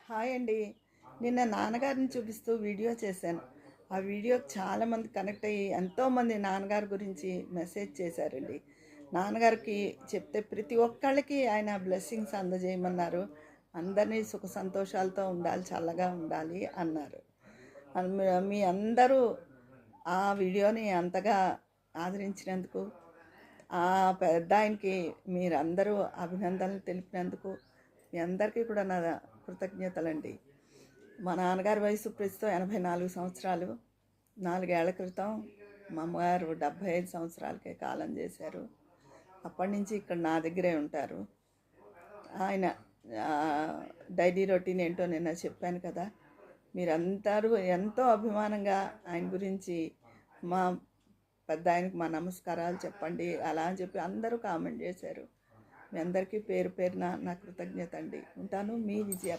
Hi అండి. నిన్న నాన్నగారిని చూపిస్తూ వీడియో చేశాను. ఆ వీడియోకి చాలామంది కనెక్ట్ అయ్యి ఎంతోమంది నాన్నగారి గురించి మెసేజ్ చేశారండి. నాన్నగారికి చెప్తే ప్రతి ఒక్కళ్ళకి ఆయన బ్లెస్సింగ్స్ అందజేయమన్నారు. అందరినీ సుఖ సంతోషాలతో ఉండాలి, చల్లగా ఉండాలి అన్నారు. మీ అందరూ ఆ వీడియోని అంతగా ఆదరించినందుకు, ఆ పెద్ద ఆయనకి మీరందరూ అభినందనలు తెలిపినందుకు మీ అందరికీ కూడా నా కృతజ్ఞతలండి. మా నాన్నగారి వయసు ప్రస్తుతం 84 సంవత్సరాలు. 4 ఏళ్ల క్రితం మా అమ్మగారు 75 సంవత్సరాలకే కాలం చేశారు. అప్పటి నుంచి ఇక్కడ నా దగ్గరే ఉంటారు. ఆయన డైలీ రొటీన్ ఏంటో నిన్న చెప్పాను కదా. మీరందరూ ఎంతో అభిమానంగా ఆయన గురించి మా పెద్ద ఆయనకి మా నమస్కారాలు చెప్పండి అలా అని చెప్పి అందరూ కామెంట్ చేశారు. మీ అందరికీ పేరు పేరున నా కృతజ్ఞత అండి. ఉంటాను, మీ విజయ.